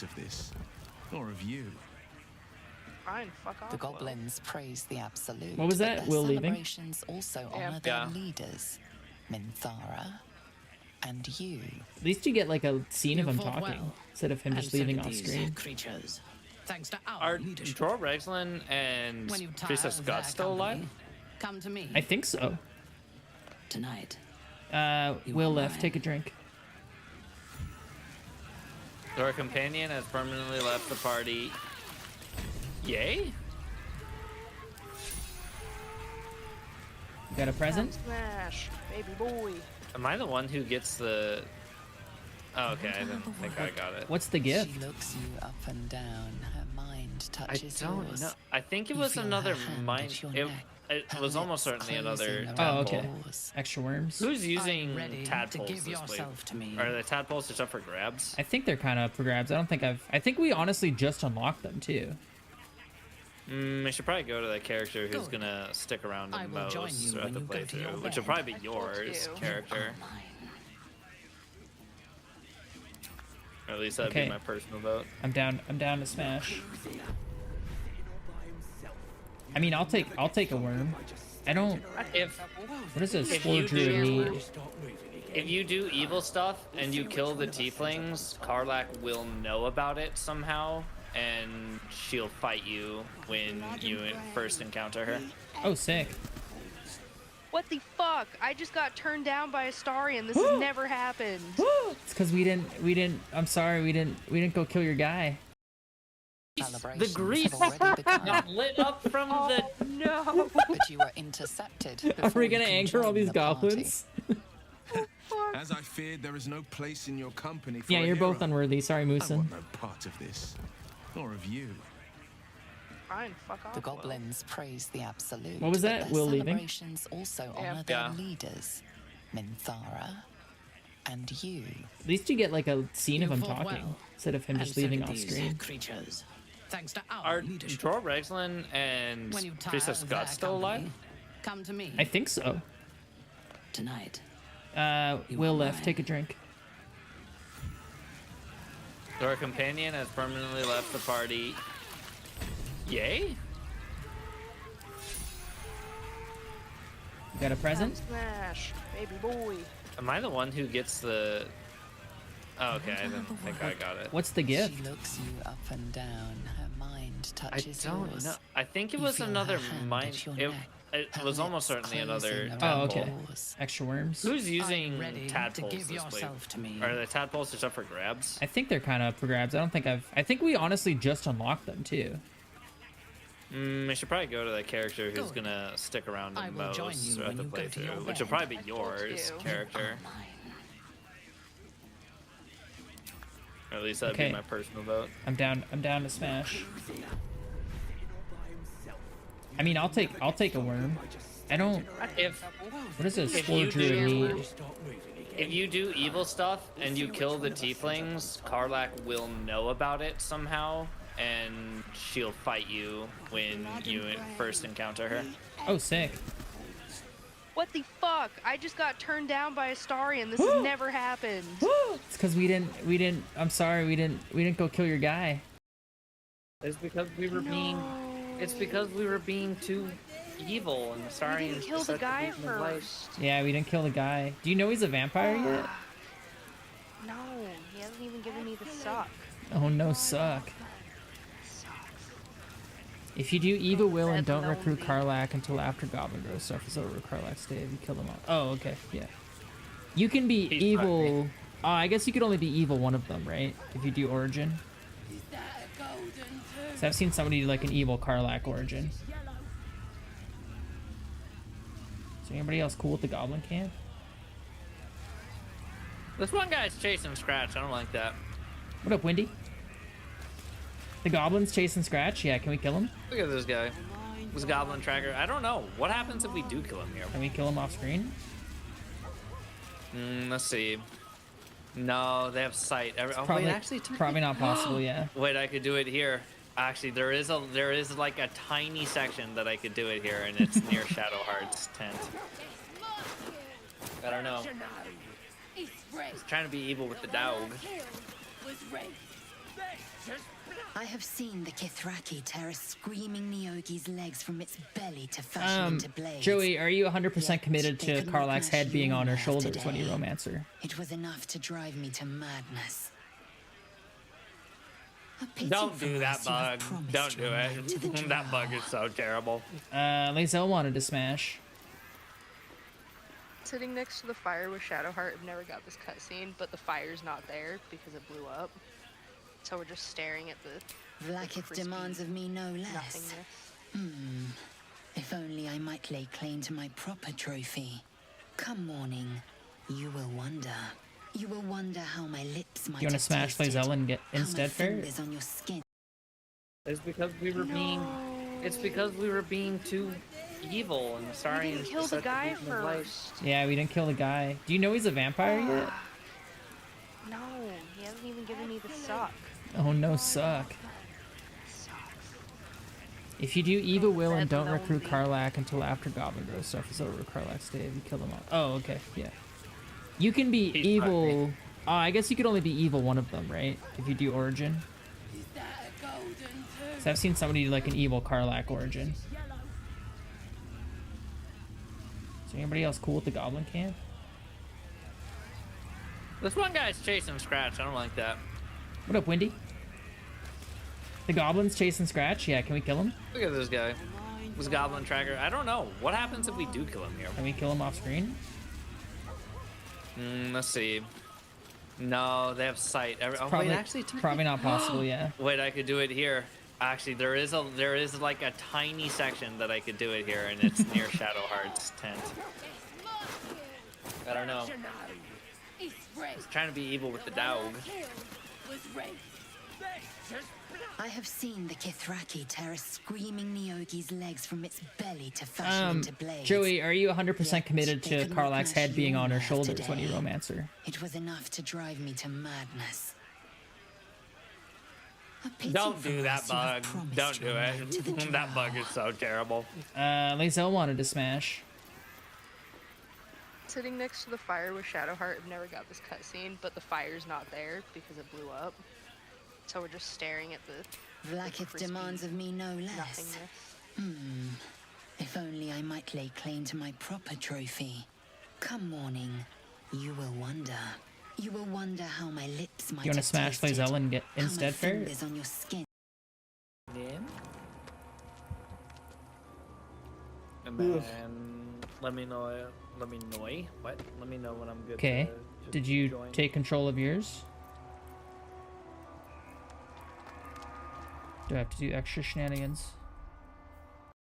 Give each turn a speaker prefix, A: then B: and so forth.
A: part of this, or of you.
B: Fine, fuck off.
C: The goblins praise the absolute.
D: What was that?
C: but their
D: Will leaving?
C: celebrations also honor their
E: Yeah.
C: leaders, Minthara and you.
D: At least you get like a scene of
F: You
D: him
F: fought
D: talking
F: well,
D: instead of him
F: and
D: just
F: so
D: leaving
F: did
D: off
F: these
D: screen.
F: creatures. Thanks to our
E: Are
F: leadership.
E: Dror Rexlin and
F: When you tire
E: Priestess
F: of their
E: Scott still alive?
F: company, come to me
D: I think so.
F: tonight. You
D: Will
F: are
D: left.
F: mine.
D: Take a drink.
E: Your companion has permanently left the party. Yay?
D: Got a present?
B: Smash, baby boy.
E: Am I the one who gets the... Oh, okay, I didn't think I got it.
D: What's the
C: She
D: gift?
C: looks you up and down. Her mind
E: I
C: touches
E: don't
C: yours.
E: know. I think it
C: You
E: was
C: feel
E: another
C: her hand
E: mind...
C: at your
E: It,
C: neck,
E: it
C: her
E: was almost
C: lips
E: certainly another
C: closing around
D: Oh,
E: tadpole.
D: okay.
C: yours.
D: Extra worms?
E: Who's using
F: I'm ready to
E: tadpoles
F: give
E: this week?
F: yourself to me.
E: Are the tadpoles just up for grabs?
D: I think they're kind of up for grabs. I think we honestly just unlocked them too.
E: I should probably go to the character who's
F: Good.
E: gonna stick around the
F: I will join
E: most
F: you
E: throughout
F: when
E: the
F: you go to your
E: playthrough, which will
F: bed.
E: probably be
B: I told
E: yours
B: you.
E: character.
F: Oh, mine.
E: Or at least that'd
D: Okay.
E: be my personal vote.
D: I'm down to smash. I mean, I'll take a worm. I don't.
E: If
D: What does this
E: If
D: slow
E: you
D: druid
E: do-
D: need?
E: if you do evil stuff and you kill the tieflings, Karlach will know about it somehow, and she'll fight you when you first encounter her.
D: Oh, sick.
B: What the fuck? I just got turned down by Astarion. This has never happened.
D: It's because we didn't. I'm sorry, we didn't go kill your guy.
C: Celebrations
E: grease
C: have already begun,
E: Got lit up from the...
B: No.
C: but you were intercepted.
D: Are
C: before
D: we
C: you
D: gonna
C: can
D: anchor all
C: join
D: these
C: the party.
D: goblins?
A: As I feared, there is no place in your company for
D: Yeah,
A: a
D: you're both
A: hero.
D: unworthy. Sorry,
A: I
D: Moosin.
A: want no part of this, or of you.
B: Fine, fuck off.
C: The goblins praise the absolute.
D: What was
C: but
D: that?
C: their
D: Will leaving?
C: celebrations also
B: Yeah.
C: honor their
E: Yeah.
C: leaders, Minthara and you.
D: At least you get like a scene of
F: You
D: him
F: fought
D: talking
F: well,
D: instead of him
F: and
D: just
F: so
D: leaving
F: did
D: off
F: these
D: screen.
F: creatures. Thanks to our
E: Are
F: leadership.
E: Dror Rexlin and
F: When you tire
E: Priestess
F: of
E: Scott
F: their
E: still alive?
F: company, come to me
D: I think so.
F: tonight.
D: Will
F: are
D: left.
F: mine.
D: Take a drink.
E: Your companion has permanently left the party. Yay?
D: Got a present?
B: Smash, baby boy.
E: Am I the one who gets the... Oh, okay, I didn't think I got it.
D: What's the
C: She
D: gift?
C: looks you up and down. Her mind
E: I
C: touches
E: don't
C: yours.
E: know. I think it
C: You
E: was
C: feel
E: another
C: her hand
E: mind...
C: at your
E: It,
C: neck,
E: it
C: her
E: was almost
C: lips
E: certainly another
C: closing around
D: Oh,
E: tadpole.
D: okay.
C: yours.
D: Extra worms?
E: Who's using
F: I'm ready to
E: tadpoles
F: give
E: this week?
F: yourself to me.
E: Are the tadpoles just up for grabs?
D: I think they're kind of up for grabs. I think we honestly just unlocked them too.
E: I should probably go to the character who's
F: Good.
E: gonna stick around the
F: I will join
E: most
F: you
E: throughout
F: when
E: the
F: you go to your
E: playthrough, which will
F: bed.
E: probably be
B: I told
E: yours
B: you.
E: character.
F: Oh, mine.
E: Or at least that'd
D: Okay.
E: be my personal vote.
D: I'm down to smash. I mean, I'll take a worm. I don't.
E: If
D: What does this
E: If
D: slow
E: you
D: druid
E: do-
D: need?
E: if you do evil stuff and you kill the tieflings, Karlach will know about it somehow, and she'll fight you when you first encounter her.
D: Oh, sick.
B: What the fuck? I just got turned down by Astarion. This has never happened.
D: It's because we didn't. I'm sorry, we didn't go kill your guy.
E: It's because we were being. It's because we were being too evil and
B: We
E: sorry.
B: didn't kill the guy first.
D: Yeah, we didn't kill the guy. Do you know he's a vampire yet?
B: No, he hasn't even given me the suck.
D: Oh no, suck. If you do evil will and don't
B: That's
D: recruit
B: lonely.
D: Karlach until after Goblin Grove stuff is over, Karlach's day, you kill them all. Oh, okay, yeah. You can be
E: He's
D: evil. I guess you could only be evil one of them, right? If you do Origin. So I've seen somebody do like an evil Karlach Origin. Is there anybody else cool at the Goblin camp?
E: This one guy's chasing Scratch. I don't like that.
D: What up, Wendy? The Goblin's chasing Scratch? Yeah, can we kill him?
E: Look at this guy. This goblin tracker. I don't know. What happens if we do kill him here?
D: Can we kill him off screen?
E: Let's see. No, they have sight. Oh,
D: Probably,
E: wait, actually,
D: probably not possible, yeah.
E: wait, I could do it here. Actually, there is like a tiny section that I could do it here, and it's near Shadowheart's tent. I don't know. He's trying to be evil with the dog.
G: I have seen the Kithraki tear a screaming Neogi's legs from its belly to fashion into blades.
D: Joey, are you 100%
G: Yet
D: committed
G: they
D: to
G: could not
D: Karlach's
G: mash
D: head being
G: your
D: on her
G: nerve
D: shoulders when you
G: today.
D: romance her?
G: It was enough to drive me to madness. A pity
E: Don't
G: for
E: do
G: us
E: that
G: you have
E: bug.
G: promised
E: Don't do
G: your mind
E: it.
G: to the
E: That bug
G: drow.
E: is so terrible.
D: Lizelle wanted to smash.
B: Sitting next to the fire with Shadowheart. I've never got this cutscene, but the fire's not there because it blew up. So we're just staring at the
G: Vlaakith
B: crispy
G: demands of me no less.
B: nothingness.
G: If only I might lay claim to my proper trophy. Come morning, you will wonder. You will wonder how my lips might
D: You want to
G: have
D: smash
G: tasted,
D: Lizelle and get
G: how my
D: instead fair?
G: fingers on your skin.
E: It's because we were being. It's because we were being too evil and sorry.
B: We didn't kill the guy first.
D: Yeah, we didn't kill the guy. Do you know he's a vampire yet?
B: No, he hasn't even given me the suck.
D: Oh no, suck.
B: Sucks.
D: If you do evil will and don't
B: That
D: recruit
B: lonely.
D: Karlach until after Goblin Grove stuff is over, Karlach's day, you kill them all. Oh, okay, yeah. You can be
E: He's
D: evil. I guess you could only be evil one of them, right? If you do Origin. So I've seen somebody do like an evil Karlach Origin. Is there anybody else cool with the Goblin camp?
E: This one guy's chasing Scratch. I don't like that.
D: What up, Wendy? The Goblin's chasing Scratch? Yeah, can we kill him?
E: Look at this guy. This Goblin Tracker. I don't know. What happens if we do kill him here?
D: Can we kill him off screen?
E: Let's see. No, they have sight. Oh,
D: Probably,
E: wait, actually,
D: probably not possible, yeah.
E: wait, I could do it here. Actually, there is like a tiny section that I could do it here, and it's near Shadowheart's tent. I don't know. He's trying to be evil with the dog.
G: I have seen the Kithraki tear a screaming Neogi's legs from its belly to fashion into blades.
D: Joey, are you 100%
G: Yet
D: committed
G: they
D: to
G: could not
D: Karlach's
G: mash
D: head being
G: your
D: on her
G: nerve
D: shoulders when you
G: today.
D: romance her?
G: It was enough to drive me to madness. A pity
E: Don't
G: for
E: do that
G: us you have
E: bug.
G: promised
E: Don't do
G: your mind to the
E: it. That bug
G: drow.
E: is so terrible.
D: Lizelle wanted to smash.
B: Sitting next to the fire with Shadowheart. I've never got this cutscene, but the fire's not there because it blew up. So we're just staring at the
G: Vlaakith
B: crispy
G: demands of me no less.
B: nothingness.
G: If only I might lay claim to my proper trophy. Come morning, you will wonder. You will wonder how my lips might
D: You want to
G: have
D: smash
G: tasted,
D: Lizelle and get
G: how my
D: instead fair?
G: fingers on your skin.
E: And then let me know. Let me know. What? Let me know when I'm good.
D: Okay.
E: to
D: Did you
E: join.
D: take control of yours? Do I have to do extra shenanigans?